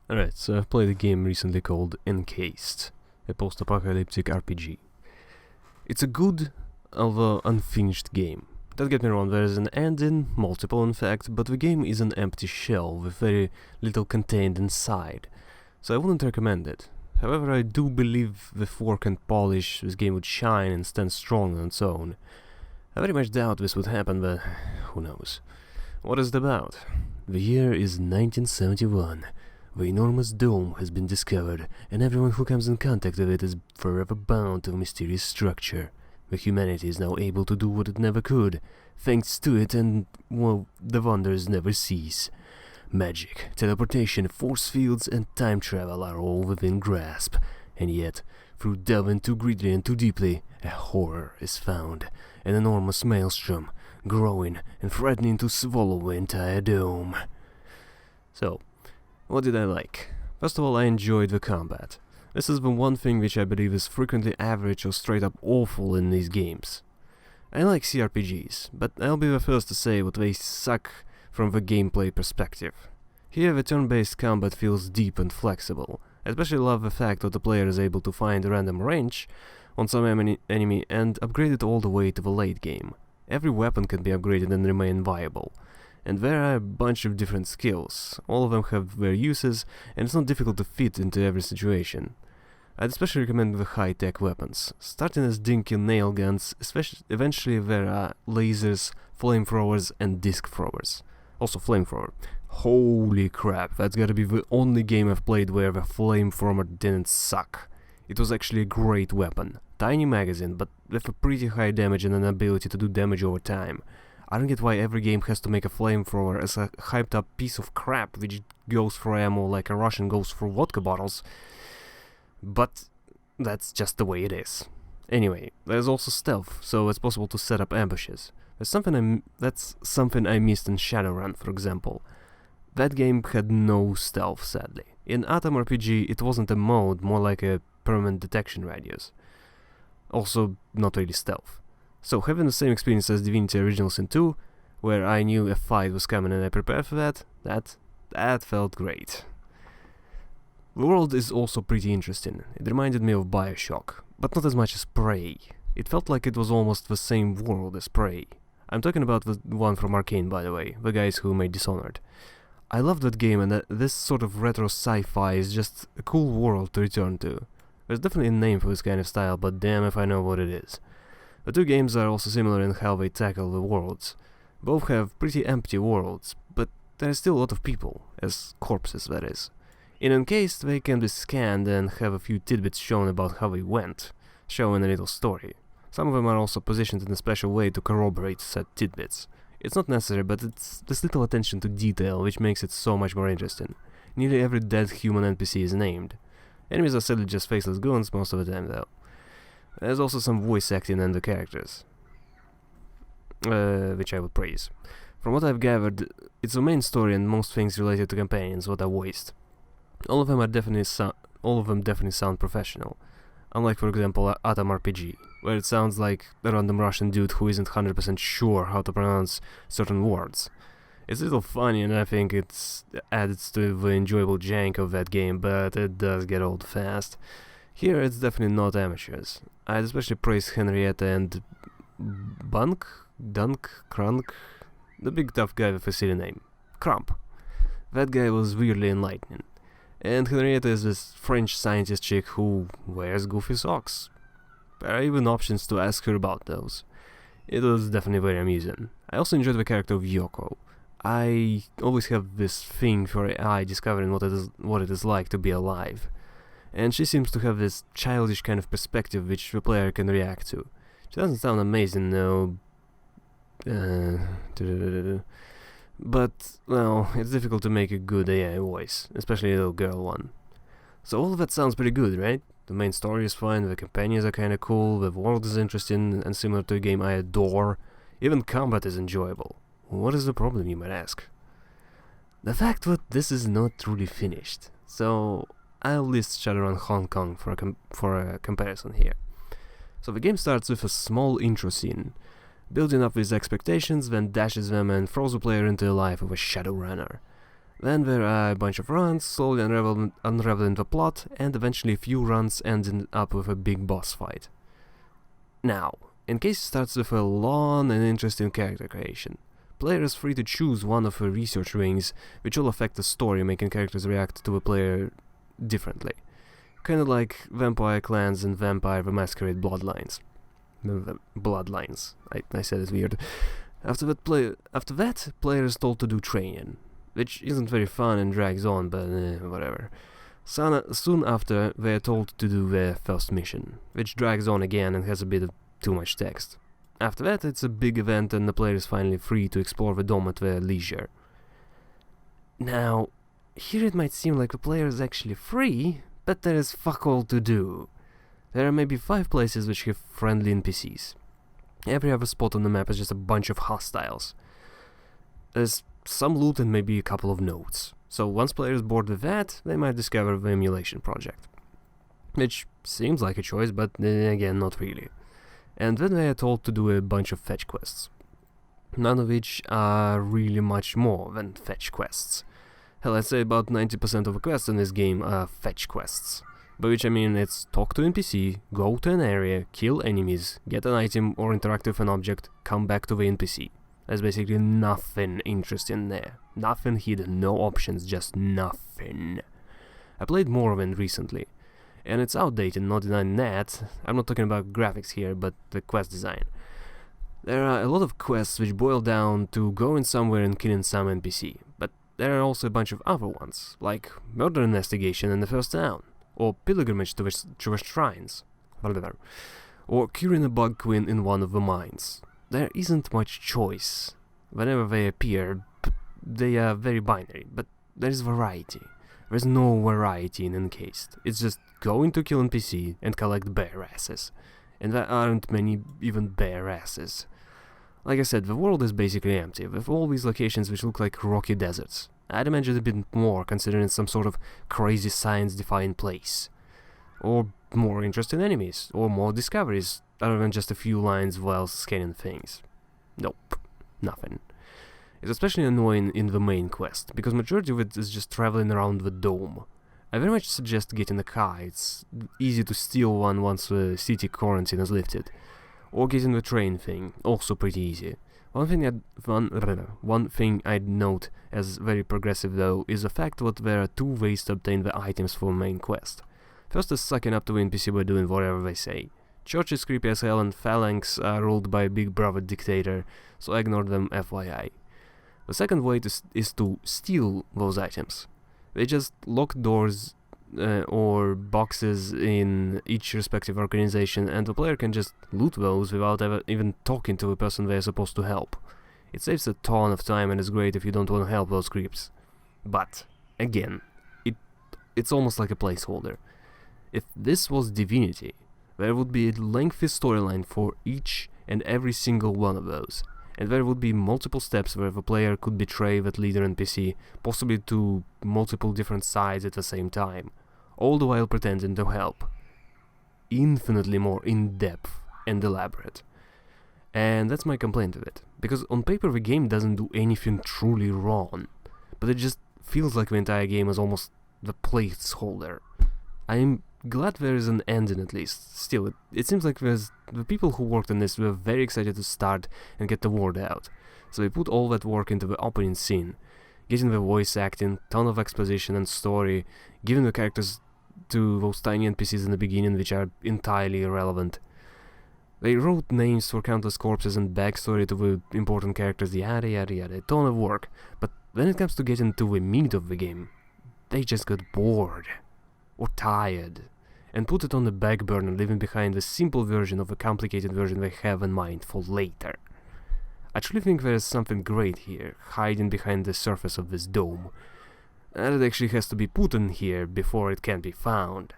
Alright, so I've played a game recently called Encased, a post-apocalyptic RPG. It's a good, although unfinished game. Don't get me wrong, there is an ending, multiple in fact, but the game is an empty shell with very little contained inside, so I wouldn't recommend it. However, I do believe with work and polish this game would shine and stand strong on its own. I very much doubt this would happen, but who knows. What is it about? The year is 1971. The enormous dome has been discovered, and everyone who comes in contact with it is forever bound to a mysterious structure. The humanity is now able to do what it never could, thanks to it, and, well, the wonders never cease. Magic, teleportation, force fields, and time travel are all within grasp, and yet, through delving too greedily and too deeply, a horror is found, an enormous maelstrom, growing and threatening to swallow the entire dome. So, what did I like? First of all, I enjoyed the combat. This is the one thing which I believe is frequently average or straight up awful in these games. I like CRPGs, but I'll be the first to say what they suck from the gameplay perspective. Here the turn-based combat feels deep and flexible. I especially love the fact that the player is able to find a random range on some enemy and upgrade it all the way to the late game. Every weapon can be upgraded and remain viable. And there are a bunch of different skills, all of them have their uses, and it's not difficult to fit into every situation. I'd especially recommend the high-tech weapons, starting as dinky nail guns, eventually there are lasers, flamethrowers and disc throwers. Also flamethrower. Holy crap, that's gotta be the only game I've played where the flamethrower didn't suck. It was actually a great weapon. Tiny magazine, but with a pretty high damage and an ability to do damage over time. I don't get why every game has to make a flamethrower as a hyped up piece of crap which goes for ammo like a Russian goes for vodka bottles. But that's just the way it is. Anyway, there's also stealth, so it's possible to set up ambushes. That's something I missed in Shadowrun, for example. That game had no stealth, sadly. In Atom RPG, it wasn't a mode, more like a permanent detection radius. Also, not really stealth. So, having the same experience as Divinity Original Sin 2, where I knew a fight was coming and I prepared for that felt great. The world is also pretty interesting. It reminded me of Bioshock, but not as much as Prey. It felt like it was almost the same world as Prey. I'm talking about the one from Arcane, by the way, the guys who made Dishonored. I love that game, and this sort of retro sci-fi is just a cool world to return to. There's definitely a name for this kind of style, but damn if I know what it is. The two games are also similar in how they tackle the worlds. Both have pretty empty worlds, but there are still a lot of people, as corpses that is. In Encased, they can be scanned and have a few tidbits shown about how they went, showing a little story. Some of them are also positioned in a special way to corroborate said tidbits. It's not necessary, but it's this little attention to detail which makes it so much more interesting. Nearly every dead human NPC is named. Enemies are sadly just faceless goons most of the time though. There's also some voice acting in the characters, which I would praise. From what I've gathered, it's the main story and most things related to companions what are voiced. All of them definitely sound professional. Unlike, for example, Atom RPG, where it sounds like a random Russian dude who isn't 100% sure how to pronounce certain words. It's a little funny and I think it adds to the enjoyable jank of that game, but it does get old fast. Here it's definitely not amateurs. I'd especially praise Henrietta and Dunk, Krunk, the big tough guy with a silly name, Crump. That guy was weirdly enlightening. And Henrietta is this French scientist chick who wears goofy socks. There are even options to ask her about those. It was definitely very amusing. I also enjoyed the character of Yoko. I always have this thing for AI discovering what it is like to be alive. And she seems to have this childish kind of perspective which the player can react to. She doesn't sound amazing though. But, well, it's difficult to make a good AI voice, especially a little girl one. So all of that sounds pretty good, right? The main story is fine, the companions are kinda cool, the world is interesting and similar to a game I adore. Even combat is enjoyable. What is the problem, you might ask? The fact that this is not truly finished, so I'll list Shadowrun Hong Kong for a comparison here. So the game starts with a small intro scene, building up his expectations, then dashes them and throws the player into the life of a Shadowrunner. Then there are a bunch of runs, slowly unraveling the plot, and eventually a few runs ending up with a big boss fight. Now, Encased starts with a long and interesting character creation. Player is free to choose one of the research wings, which will affect the story, making characters react to the player differently. Kinda like Vampire Clans and Vampire the Masquerade Bloodlines. Bloodlines. I said it weird. After that, player is told to do training, which isn't very fun and drags on, but whatever. Soon after, they are told to do their first mission, which drags on again and has a bit of too much text. After that, it's a big event and the player is finally free to explore the dome at their leisure. Now, here it might seem like the player is actually free, but there is fuck all to do. There are maybe 5 places which have friendly NPCs. Every other spot on the map is just a bunch of hostiles. There's some loot and maybe a couple of notes. So once players bored with that, they might discover the emulation project. Which seems like a choice, but again, not really. And then they are told to do a bunch of fetch quests. None of which are really much more than fetch quests. Hell, I'd say about 90% of the quests in this game are fetch quests. By which I mean it's talk to NPC, go to an area, kill enemies, get an item or interact with an object, come back to the NPC. There's basically nothing interesting there. Nothing hidden, no options, just nothing. I played more of it recently, and it's outdated, not denying that. I'm not talking about graphics here, but the quest design. There are a lot of quests which boil down to going somewhere and killing some NPC, but there are also a bunch of other ones, like murder investigation in the first town, or pilgrimage to the shrines, whatever, or curing a bug queen in one of the mines. There isn't much choice. Whenever they appear, they are very binary, but there's variety. There's no variety in Encased. It's just going to kill NPC and collect bear asses. And there aren't many even bear asses. Like I said, the world is basically empty, with all these locations which look like rocky deserts. I'd imagine a bit more, considering it's some sort of crazy science-defying place. Or more interesting enemies, or more discoveries, other than just a few lines while scanning things. Nope, nothing. It's especially annoying in the main quest, because majority of it is just traveling around the dome. I very much suggest getting a car. It's easy to steal one once the city quarantine is lifted. Or getting the train thing, also pretty easy. One thing I'd note as very progressive though is the fact that there are 2 ways to obtain the items for the main quest. First is sucking up to the NPC by doing whatever they say. Church is creepy as hell and phalanx are ruled by a big brother dictator, so ignore them FYI. The second way is to steal those items. They just lock doors or boxes in each respective organization, and the player can just loot those without even talking to the person they're supposed to help. It saves a ton of time and is great if you don't want to help those creeps. But, again, it's almost like a placeholder. If this was Divinity, there would be a lengthy storyline for each and every single one of those, and there would be multiple steps where the player could betray that leader NPC, possibly to multiple different sides at the same time, all the while pretending to help. Infinitely more in-depth and elaborate. And that's my complaint with it, because on paper the game doesn't do anything truly wrong, but it just feels like the entire game is almost the placeholder. I'm glad there is an ending at least. Still, it seems like the people who worked on this were very excited to start and get the word out. So they put all that work into the opening scene, getting the voice acting, ton of exposition and story, giving the characters to those tiny NPCs in the beginning which are entirely irrelevant. They wrote names for countless corpses and backstory to the important characters, yada yada yada, a ton of work. But when it comes to getting to the meat of the game, they just got bored. Or tired, and put it on the back burner, leaving behind the simple version of a complicated version they have in mind for later. I truly think there is something great here, hiding behind the surface of this dome, and it actually has to be put in here before it can be found.